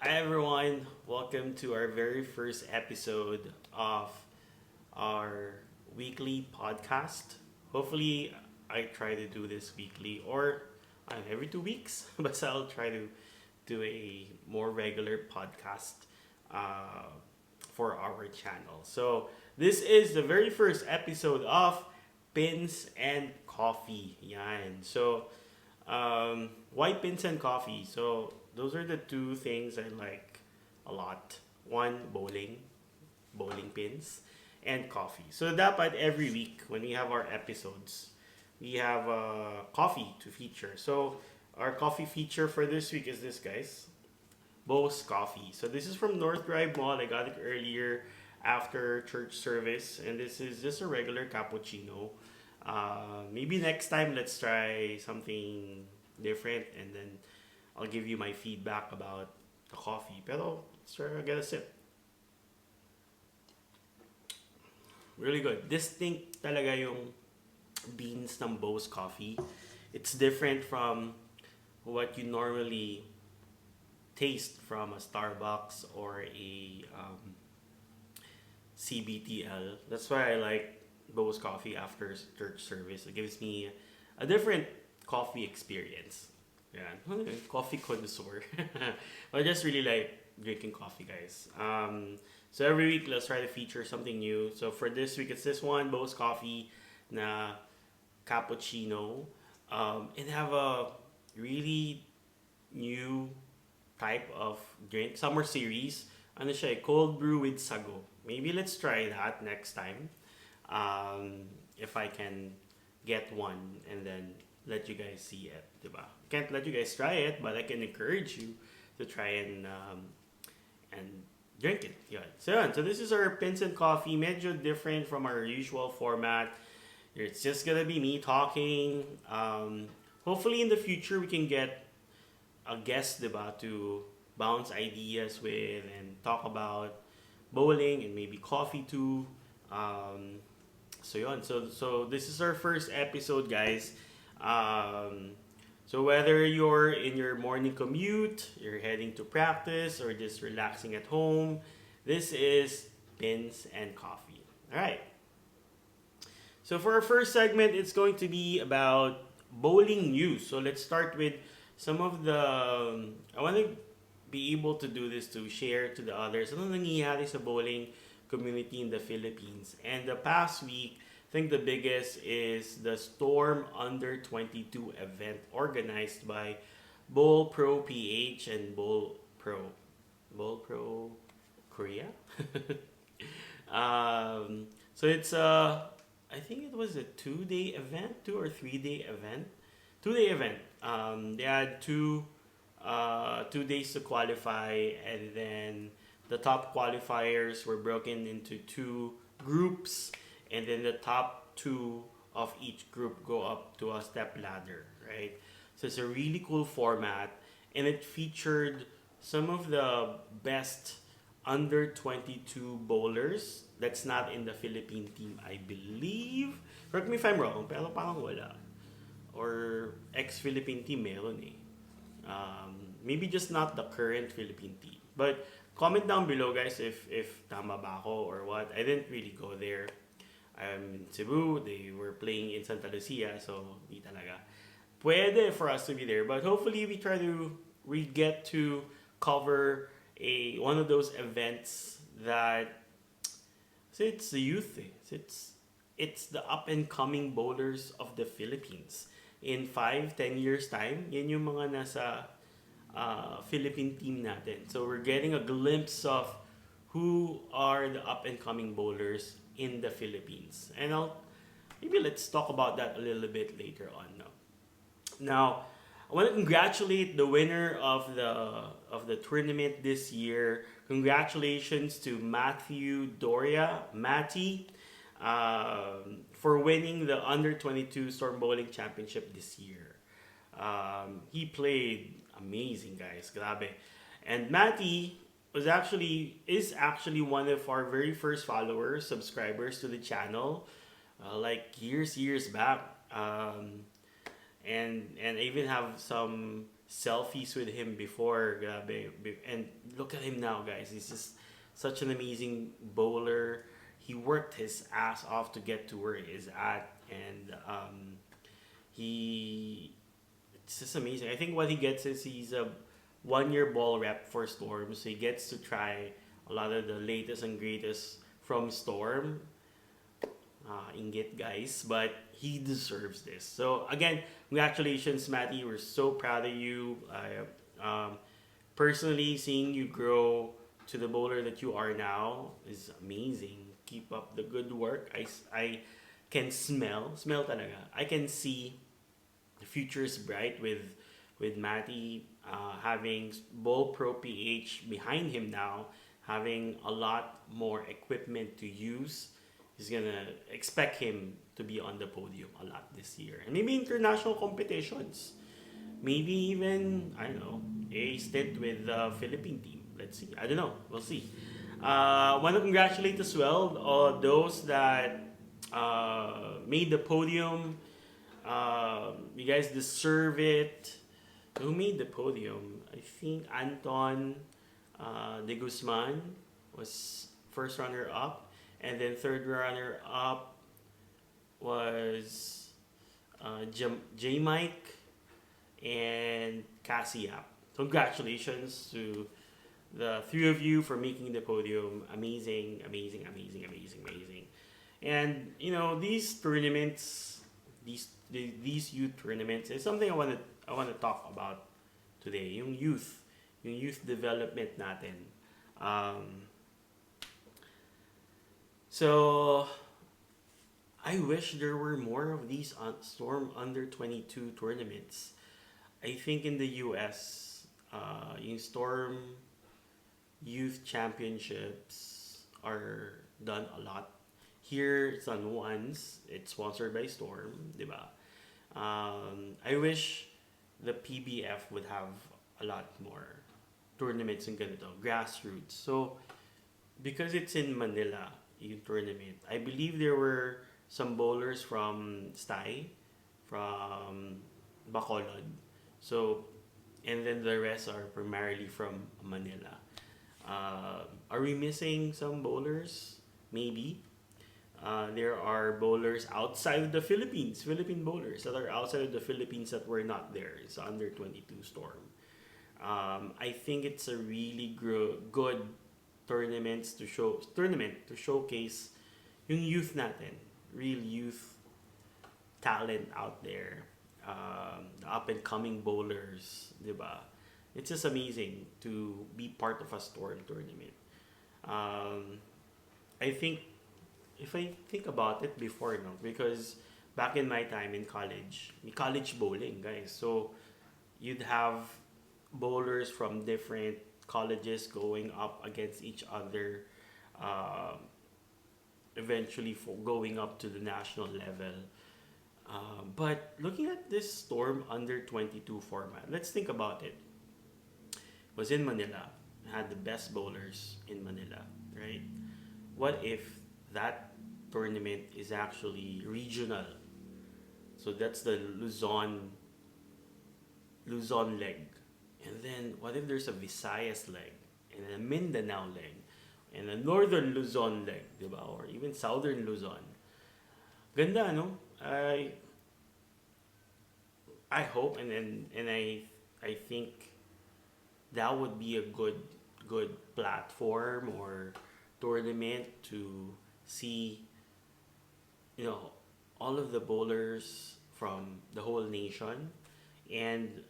Hi everyone, welcome to our very first episode of our weekly podcast. Hopefully, I try to do this weekly or every 2 weeks, but I'll try to do a more regular podcast uh, for our channel. So, this is the very first episode of Pins and Coffee. Yan. Why pins and coffee? So those are the two things I like a lot. One, bowling pins, and coffee. So dapat every week when we have our episodes, we have coffee to feature. So our coffee feature for this week is this, guys. Bo's Coffee. So this is from North Drive Mall. I got it earlier after church service, and this is just a regular cappuccino. Maybe next time let's try something different, and then I'll give you my feedback about the coffee. Pero let's try to get a sip. Really good. Distinct talaga yung beans ng Bo's Coffee. It's different from what you normally taste from a Starbucks or a CBTL. That's why I like Bo's Coffee after church service. It gives me a different coffee experience. Yeah, coffee connoisseur. I just really like drinking coffee, guys. So every week, let's try to feature something new. So for this week, it's this one, Bo's Coffee na cappuccino. And have a really new type of drink, summer series. Ano siya, cold brew with sago. Maybe let's try that next time. If I can get one and then let you guys see it, diba? Can't let you guys try it, but I can encourage you to try and drink it. Yun. So this is our Pins and Coffee. Medyo different from our usual format. It's just gonna be me talking. Hopefully in the future we can get a guest, diba, to bounce ideas with and talk about bowling and maybe coffee too. So this is our first episode, guys. So whether you're in your morning commute, you're heading to practice, or just relaxing at home, this is Pins and Coffee. All right. So for our first segment, it's going to be about bowling news. So let's start with some of the. I want to be able to do this to share to the others. Ano nangyayari sa bowling community in the Philippines? And the past week, I think the biggest is the Storm Under 22 event organized by Bowl Pro PH and Bowl Pro Korea. So it's I think it was a 2 day event, 2 or 3 day event, 2 day event. They had 2 days to qualify, and then the top qualifiers were broken into two groups, and then the top two of each group go up to a step ladder, right? So it's a really cool format, and it featured some of the best under 22 bowlers that's not in the Philippine team, I believe. Correct me if I'm wrong, pero parang wala. Or ex-Philippine team meron eh. Maybe just not the current Philippine team. But comment down below, guys, if tama ba ako or what. I didn't really go there. I'm in Cebu. They were playing in Santa Lucia, so di talaga. Pwede for us to be there, but hopefully we get to cover a one of those events that so it's the youth thing. It's the up and coming bowlers of the Philippines. In 5-10 years time, yan yung mga nasa Philippine team natin. So we're getting a glimpse of who are the up and coming bowlers in the Philippines. And maybe let's talk about that a little bit later on. Now, I want to congratulate the winner of the tournament this year. Congratulations to Matthew Doria, Matty, for winning the Under 22 Storm Bowling Championship this year. He played amazing, guys. Grabe. And Matty is actually one of our very first followers, subscribers to the channel, like years back. And I even have some selfies with him before, grabe. And look at him now, guys. He's just such an amazing bowler. He worked his ass off to get to where he is at, and he it's just amazing. I think what he gets is he's a 1 year ball rep for Storm, so he gets to try a lot of the latest and greatest from Storm. Inget guys, but he deserves this. So again, congratulations, Matty. We're so proud of you. Personally, seeing you grow to the bowler that you are now is amazing. Keep up the good work. I can smell talaga. I can see the future is bright with Matty having Bowl Pro PH behind him now, having a lot more equipment to use. He's gonna expect him to be on the podium a lot this year, and maybe international competitions. Maybe even I don't know a stint with the Philippine team. Let's see. I don't know. We'll see. Want to congratulate as well all those that made the podium. You guys deserve it. Who made the podium? I think Anton De Guzman was first runner up, and then third runner up was J Mike and Cassia. Congratulations to the three of you for making the podium. Amazing, amazing, amazing, amazing, amazing. And you know these tournaments, these youth tournaments is something I want to talk about today. Yung youth development natin. Um, so I wish there were more of these Storm Under 22 tournaments. I think in the US, yung Storm Youth Championships are done a lot. Here, it's done once. It's sponsored by Storm, di ba? I wish the PBF would have a lot more tournaments in ganito, grassroots. So, because it's in Manila, yung tournament, I believe there were some bowlers from Stay, from Bacolod. So, and then the rest are primarily from Manila. Are we missing some bowlers? Maybe. There are bowlers outside of the Philippines, Philippine bowlers that are outside of the Philippines that were not there. It's under 22 Storm. I think it's a really good tournament to showcase yung youth natin, real youth talent out there, the up and coming bowlers, di ba? It's just amazing to be part of a Storm tournament. Um, I think if I think about it before, no, because back in my time in college, may college bowling, guys. So you'd have bowlers from different colleges going up against each other, um, eventually for going up to the national level. But looking at this Storm Under 22 format, let's think about it. It was in Manila, had the best bowlers in Manila, right? What if that tournament is actually regional? So that's the Luzon leg. And then what if there's a Visayas leg and a Mindanao leg and a Northern Luzon leg, di ba? Or even Southern Luzon. Ganda, no? I hope and I think that would be a good platform or tournament to see, you know, all of the bowlers from the whole nation, and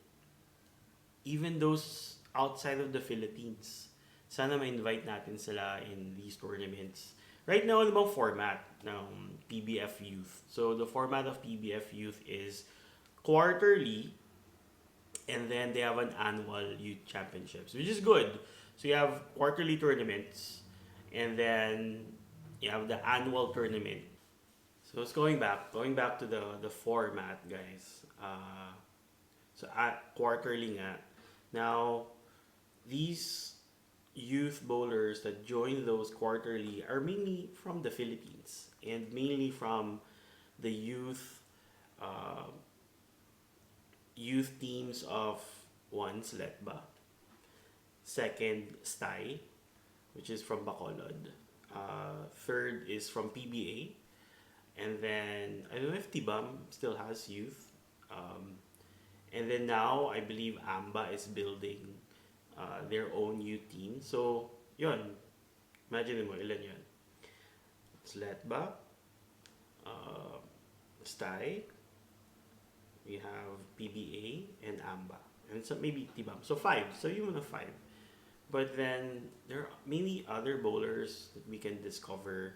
even those outside of the Philippines. Sana ma-invite natin sila in these tournaments. Right now, ano bang format ng PBF Youth? So, the format of PBF Youth is quarterly, and then they have an annual youth championships, which is good. So, you have quarterly tournaments, and then you have the annual tournament. So, it's going back to the format, guys. So, at quarterly nga. Now, these youth bowlers that join those quarterly are mainly from the Philippines and mainly from the youth teams of One's Letba. Second, Stay, which is from Bacolod. Third is from PBA. And then, I don't know if Tibam still has youth. Um, and then now, I believe Amba is building their own youth team. So, yun. Imagine mo, ilan yun? It's Letba, uh, Stay, we have PBA, and Amba. And so maybe Tibam. So five. So you want five. But then there are many other bowlers that we can discover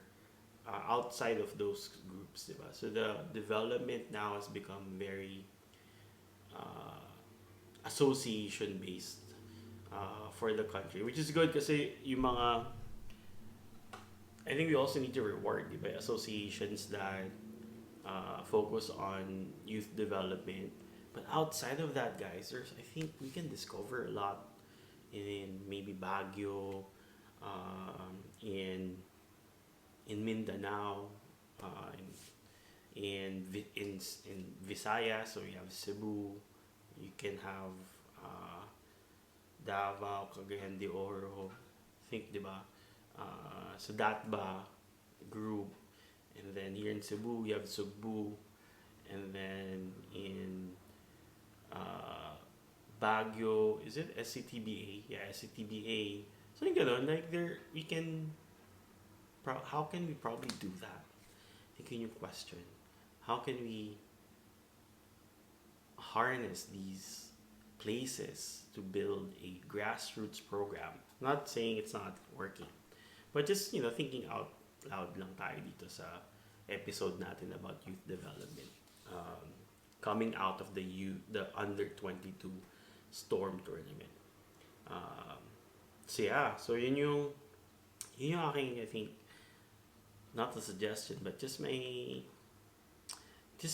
outside of those groups, diba? So the development now has become very uh, association based for the country, which is good kasi yung mga I think we also need to reward diba, associations that focus on youth development. But outside of that, guys, there's I think we can discover a lot in maybe Baguio, in Mindanao, in Visayas. So you have Cebu, you can have Davao, Cagayan de Oro. I think, di ba? So Datba group, and then here in Cebu we have Cebu, and then in uh, Baguio, is it SCTBA? Yeah, SCTBA. So yung ganun, like there, we can, how can we probably do that? Thinking your question, how can we harness these places to build a grassroots program? Not saying it's not working, but just, thinking out loud lang tayo dito sa episode natin about youth development. Um, Coming out of the under 22 storm tournament. Um, so yeah, so yun yung aking, I think, not a suggestion, but just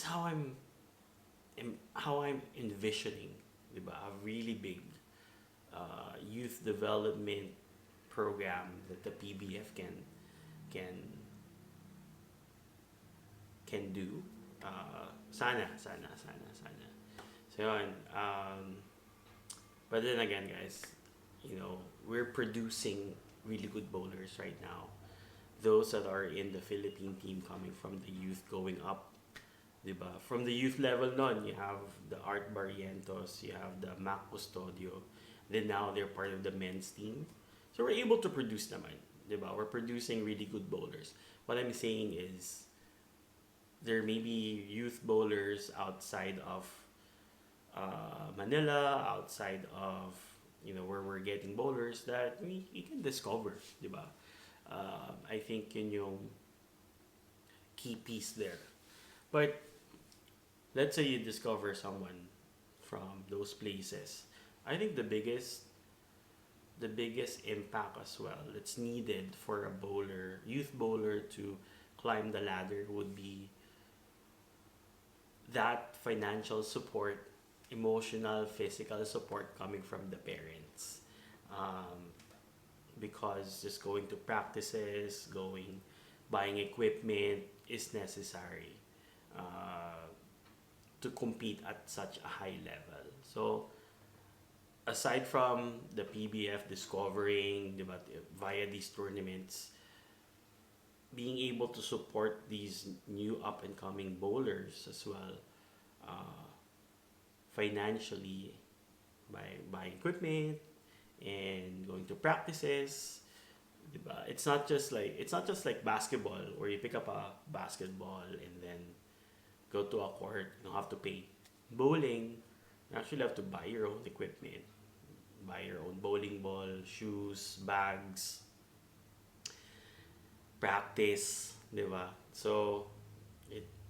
how I'm envisioning, diba, a really big youth development program that the PBF can can do. Sana. So yun, but then again, guys, we're producing really good bowlers right now. Those that are in the Philippine team coming from the youth going up, diba? From the youth level nun, you have the Art Barrientos, you have the Mac Custodio. Then now they're part of the men's team. So we're able to produce naman, diba? We're producing really good bowlers. What I'm saying is there may be youth bowlers outside of Manila, outside of where we're getting bowlers that we can discover, diba? I think yun yung key piece there. But let's say you discover someone from those places. I think the biggest impact as well that's needed for a youth bowler to climb the ladder would be that financial support, emotional, physical support coming from the parents. Um, because just going to practices, buying equipment is necessary uh, to compete at such a high level. So, aside from the PBF discovering, diba, via these tournaments, being able to support these new up and coming bowlers as well, uh, financially by buying equipment and going to practices, diba? It's not just like basketball where you pick up a basketball and then go to a court. You don't have to pay. Bowling, you actually have to buy your own equipment, buy your own bowling ball, shoes, bags, practice, diba? So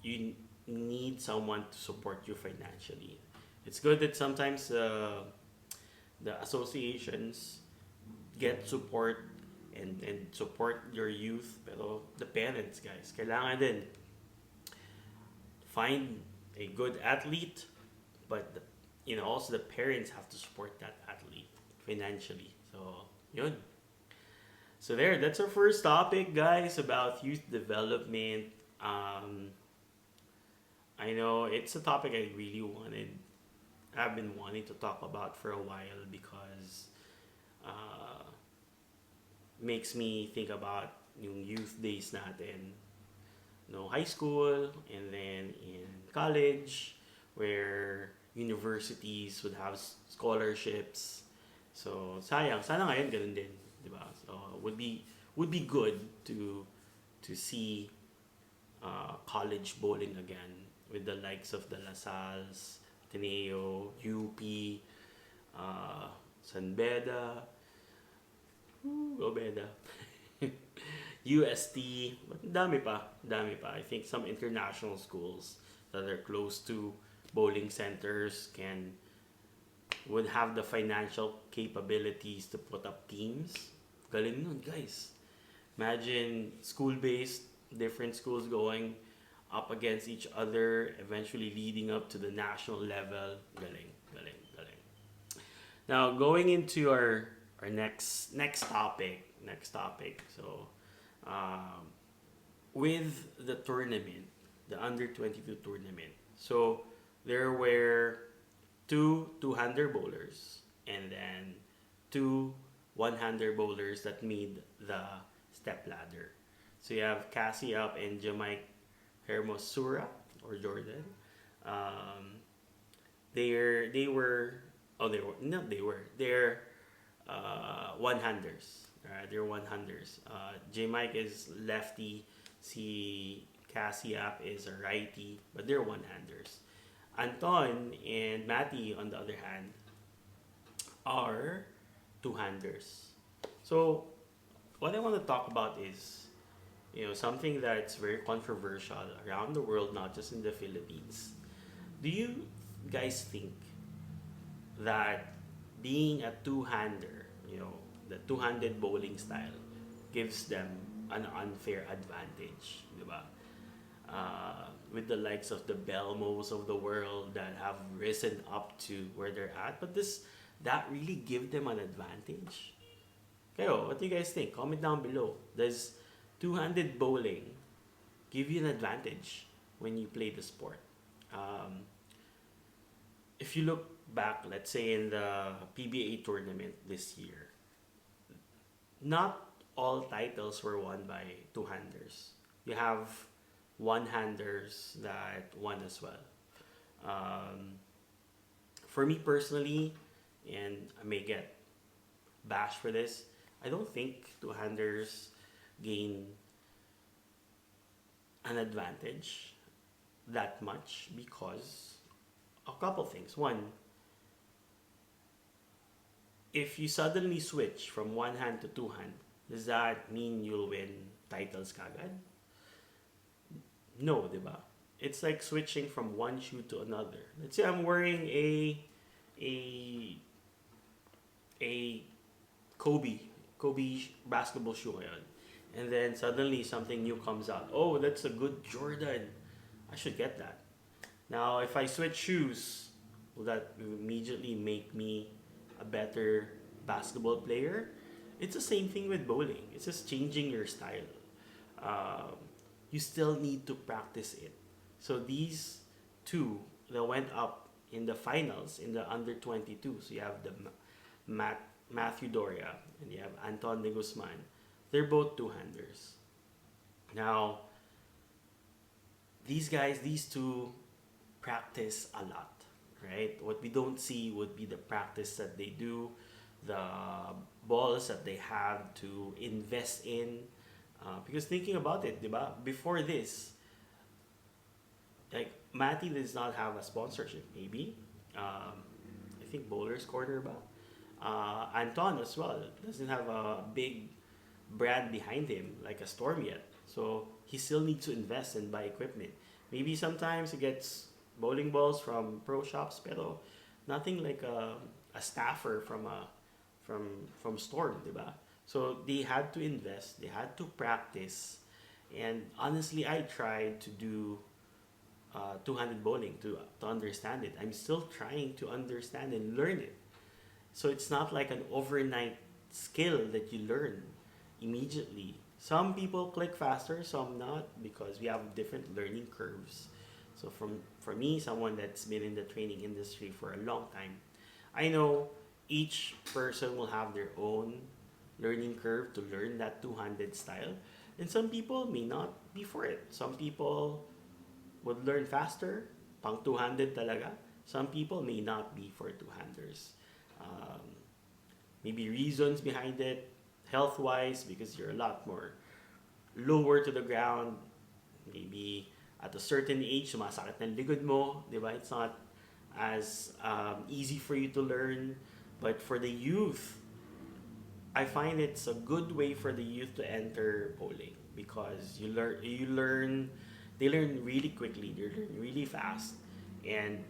you need someone to support you financially. It's good that sometimes the associations get support and support your youth, pero the parents, guys, kailangan din find a good athlete, but also the parents have to support that athlete financially. So yun. So that's our first topic, guys, about youth development. Um, I know it's a topic I really wanted I've been wanting to talk about for a while because uh, makes me think about yung youth days natin. No, high school and then in college where universities would have scholarships. So sayang, sana ngayon ganun din, 'di ba? So would be good to see college bowling again with the likes of the Lasals, Ateneo, UP, San Beda, go Beda, UST, but dami pa. I think some international schools that are close to bowling centers can would have the financial capabilities to put up teams. Galing nun, guys. Imagine school-based, different schools going up against each other, eventually leading up to the national level. Galing, galing, galing. Now, going into our next topic. Next topic. So, um, with the tournament, the under 22 tournament. So, there were two-hander bowlers and then two one-hander bowlers that made the step ladder. So you have Cassie Up and Jamaic Hermosura or Jordan. Um, they were they were not they were they're one-handers. They're one-handers. J Mike is lefty. Si Cassie Up is a righty, but they're one-handers. Anton and Matty, on the other hand, are two-handers. So, what I want to talk about is, something that's very controversial around the world, not just in the Philippines. Do you guys think that being a two-hander, the two-handed bowling style, gives them an unfair advantage, di ba? With the likes of the Belmos of the world that have risen up to where they're at. But that really give them an advantage? Kayo, what do you guys think? Comment down below. Does two-handed bowling give you an advantage when you play the sport? Um, if you look back, let's say in the PBA tournament this year, not all titles were won by two-handers. You have one-handers that won as well. Um, for me personally, and I may get bashed for this, I don't think two-handers gain an advantage that much because a couple things. One, if you suddenly switch from one hand to two hand, does that mean you'll win titles kagad? No, di ba? It's like switching from one shoe to another. Let's say I'm wearing a a Kobe basketball shoe ngayon. And then suddenly something new comes out. Oh, that's a good Jordan. I should get that. Now, if I switch shoes, will that immediately make me a better basketball player? It's the same thing with bowling. It's just changing your style. Um, you still need to practice it. So these two that went up in the finals in the under 22. So you have the Matthew Doria and you have Anton de Guzman. They're both two-handers. Now, these guys, these two practice a lot, right? What we don't see would be the practice that they do, the balls that they have to invest in. Because thinking about it, diba? Before this, like Matty does not have a sponsorship, maybe. I think Bowler's Corner ba? Anton as well doesn't have a big brand behind him like a Storm yet. So he still needs to invest and buy equipment. Maybe sometimes he gets bowling balls from pro shops, pero nothing like a staffer from Storm, diba? So they had to invest, they had to practice, and honestly, I tried to do two-handed bowling to understand it. I'm still trying to understand and learn it. So it's not like an overnight skill that you learn immediately. Some people click faster, some not, because we have different learning curves. So for me, someone that's been in the training industry for a long time, I know each person will have their own learning curve to learn that two-handed style. And some people may not be for it. Some people would learn faster, pang two-handed talaga. Some people may not be for two-handers. Um, Maybe reasons behind it, health-wise, because you're a lot more lower to the ground. Maybe at a certain age, sumasakit ng likod mo, di ba? It's not as easy for you to learn. But for the youth, I find it's a good way for the youth to enter bowling because they learn really quickly, they learn really fast, and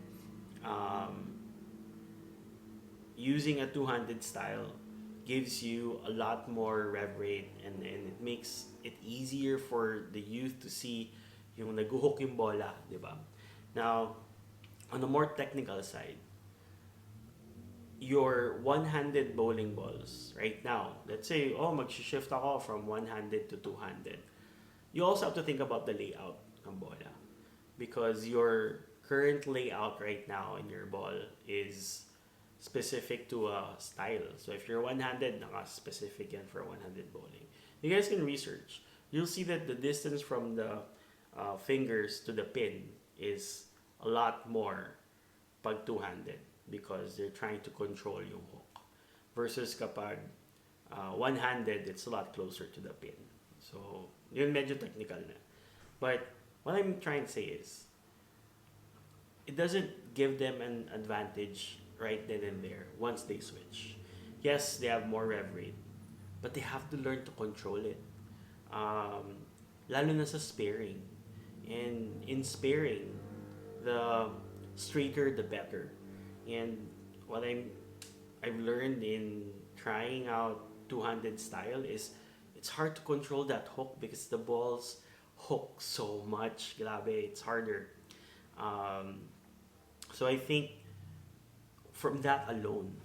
um, using a two-handed style gives you a lot more rev rate, and it makes it easier for the youth to see yung nag-hook yung bola, di ba? Now, on the more technical side, your one-handed bowling balls right now, let's say, oh, mag-shift ako from one-handed to two-handed. You also have to think about the layout ng bola because your current layout right now in your ball is specific to a style. So if you're one-handed, naka-specific yan for one-handed bowling. You guys can research. You'll see that the distance from the fingers to the pin is a lot more pag two-handed because they're trying to control yung hook. Versus kapag one-handed, it's a lot closer to the pin. So, yun medyo technical na. But what I'm trying to say is, it doesn't give them an advantage right then and there once they switch. Yes, they have more rev rate, but they have to learn to control it. Lalo na sa sparing. And in sparing, the straighter the better. And what I've learned in trying out two-handed style is it's hard to control that hook because the balls hook so much. Grabe, it's harder. Um, so I think from that alone,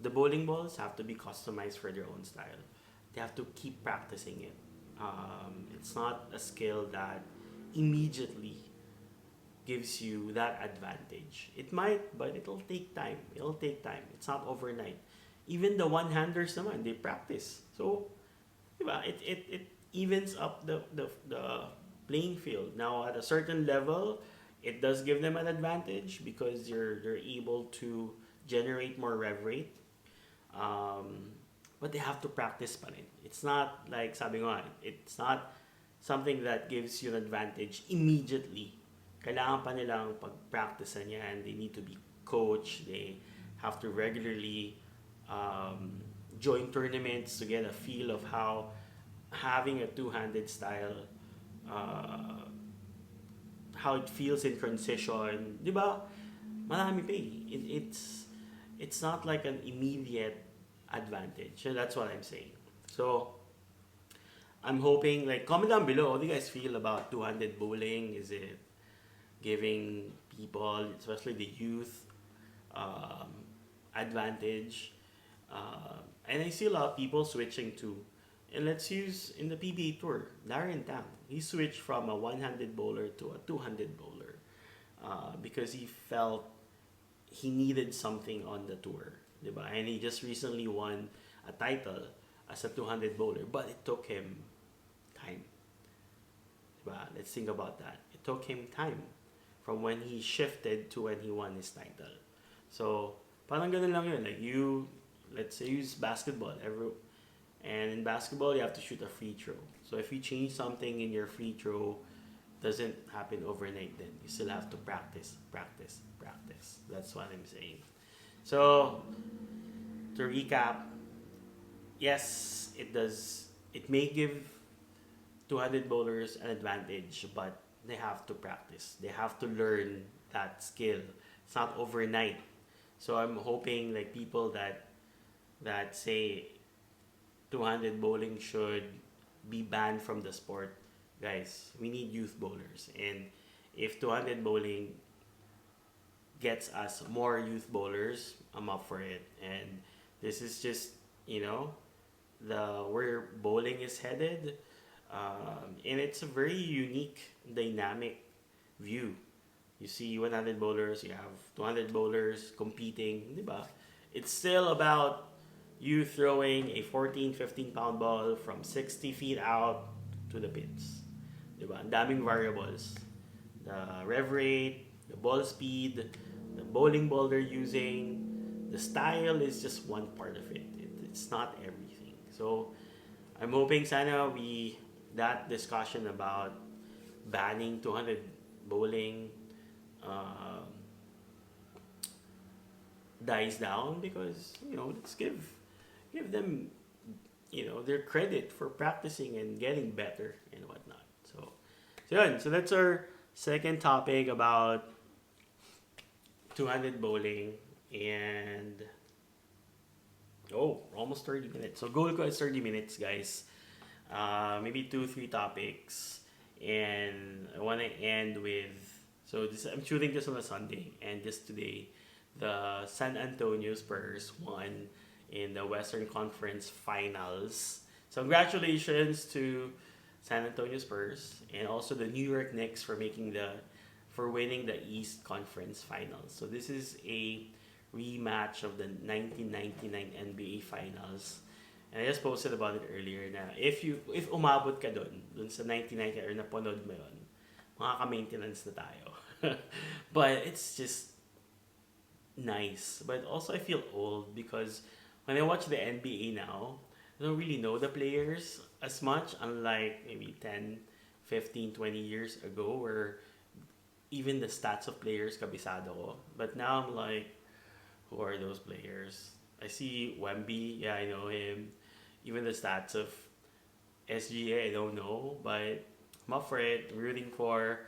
the bowling balls have to be customized for their own style. They have to keep practicing it. It's not a skill that immediately gives you that advantage. It might, but it'll take time. It'll take time. It's not overnight. Even the one-handers naman, they practice. So, diba, it evens up the playing field. Now, at a certain level, it does give them an advantage because they're able to generate more rev rate. Um, but they have to practice pa rin. It's not like, sabi nga, it's not something that gives you an advantage immediately. Kailangan pa nilang pag-practicean yan. They need to be coached. They have to regularly join tournaments to get a feel of how having a two-handed style, uh, how it feels in transition. Di ba? Marami pa eh. It's not like an immediate advantage. So that's what I'm saying. So, I'm hoping, like, comment down below, what do you guys feel about two-handed bowling? Is it giving people, especially the youth, um, advantage? And I see a lot of people switching to, and let's use in the PBA Tour, Darren Tang. He switched from a one-handed bowler to a two-handed bowler because he felt he needed something on the tour. Diba? And he just recently won a title as a two-handed bowler, but it took him time. Diba? Let's think about that. It took him time from when he shifted to when he won his title. So, parang ganun lang yun. Like let's say use basketball. And in basketball, you have to shoot a free throw. So if you change something in your free throw, doesn't happen overnight then. You still have to practice, practice, practice. That's what I'm saying. So, to recap, yes, it does. It may give two-handed bowlers an advantage, but they have to practice. They have to learn that skill. It's not overnight. So I'm hoping like people that say two-handed bowling should be banned from the sport. Guys, we need youth bowlers, and if two-handed bowling gets us more youth bowlers, I'm up for it. And this is just, the where bowling is headed, and it's a very unique dynamic view. You see 100 bowlers, you have 200 bowlers competing, di ba? It's still about you throwing a 14, 15 pound ball from 60 feet out to the pins. Di ba? Ang daming variables. The rev rate, the ball speed, the bowling ball they're using, the style is just one part of it's not everything. So I'm hoping sana that discussion about banning 200 bowling um, dies down, because let's give them their credit for practicing and getting better and whatnot. So that's our second topic about 200 bowling. And almost 30 minutes. So goal ko is 30 minutes, guys. Maybe 3 topics, and I want to end with, I'm shooting this on a Sunday, and just today the San Antonio Spurs won in the Western Conference Finals. So congratulations to San Antonio Spurs and also the New York Knicks for winning the East Conference Finals. So this is a rematch of the 1999 NBA Finals. And I just posted about it earlier na if umabot ka dun sa 1990 or napanood mo yun, makaka-maintenance na tayo. But it's just nice. But also I feel old because when I watch the NBA now, I don't really know the players as much, unlike maybe 10, 15, 20 years ago where even the stats of players kabisado ko. But now I'm like, who are those players? I see Wemby, yeah, I know him. Even the stats of SGA, I don't know, but I'm up for it. I'm rooting for.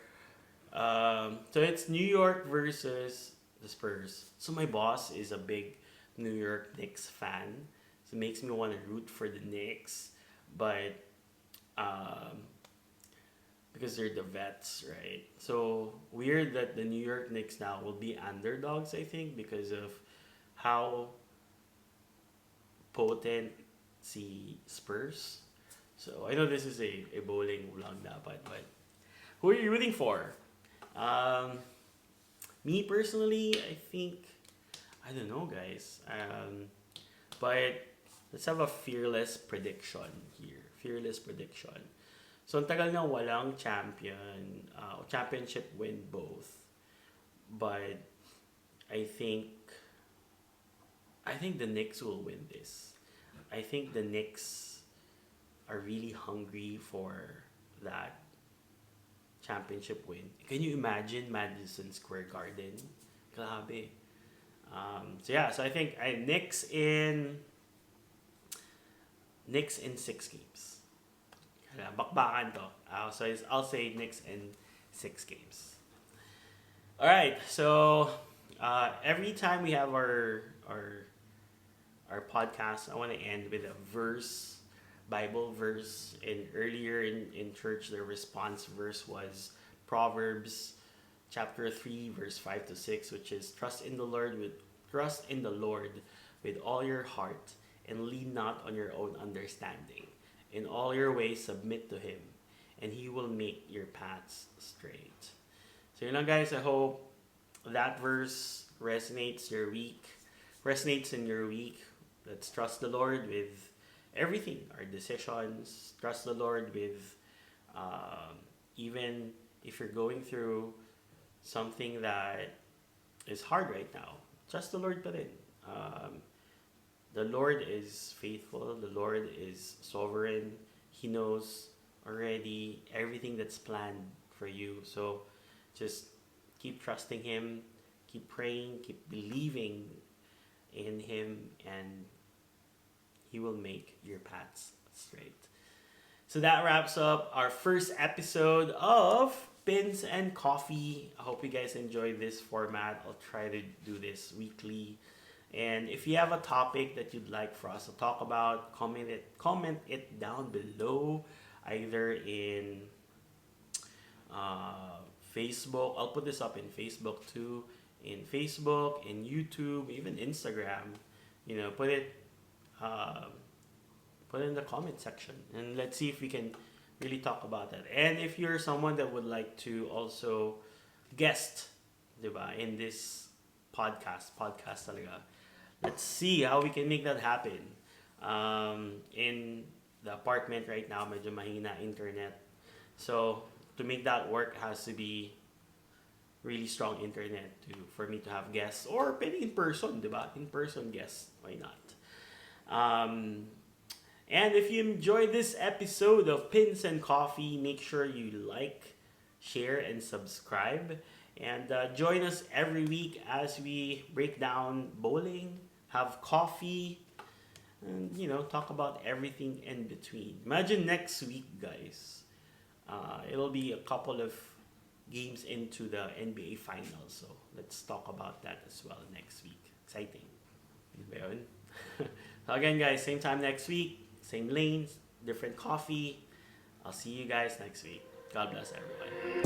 So it's New York versus the Spurs. So my boss is a big New York Knicks fan, so it makes me want to root for the Knicks, but because they're the vets, right? So weird that the New York Knicks now will be underdogs, I think, because of how potent si Spurs. So I know this is a bowling vlog dapat, but who are you rooting for? Me personally, I think, I don't know, guys. But let's have a fearless prediction here. Fearless prediction. So ang tagal na walang championship win both. But I think the Knicks will win this. I think the Knicks are really hungry for that championship win. Can you imagine Madison Square Garden? Grabe. So I think Knicks in 6 games. Bakbakan to. So I'll say Knicks in 6 games. All right. So every time we have our podcast, I want to end with a verse, Bible verse. And earlier in church, the response verse was Proverbs chapter 3, verse 5 to 6, which is trust in the Lord with all your heart, and lean not on your own understanding. In all your ways submit to Him, and He will make your paths straight. So yun lang, guys. I hope that verse resonates in your week. Let's trust the Lord with everything, our decisions. Trust the Lord with even if you're going through something that is hard right now. Trust the Lord pa rin. The Lord is faithful. The Lord is sovereign. He knows already everything that's planned for you. So just keep trusting Him, keep praying, keep believing in Him, and He will make your paths straight. So that wraps up our first episode of Pins and Coffee. I hope you guys enjoyed this format. I'll try to do this weekly. And if you have a topic that you'd like for us to talk about, comment it down below, either in Facebook. I'll put this up in Facebook too. In Facebook, in YouTube, even Instagram. Put it in the comment section, and let's see if we can really talk about that. And if you're someone that would like to also guest, diba, in this podcast talaga. Let's see how we can make that happen. In the apartment right now, medyo mahina internet. So, to make that work has to be really strong internet for me to have guests or pwede in person, diba? In person guests, why not? Um, and if you enjoyed this episode of Pins and Coffee, make sure you like, share, and subscribe. And join us every week as we break down bowling, have coffee, and talk about everything in between. Imagine next week, guys. It'll be a couple of games into the NBA Finals, so let's talk about that as well next week. Exciting. Yun ba yun? So again, guys, same time next week, same lanes, different coffee. I'll see you guys next week. God bless everyone.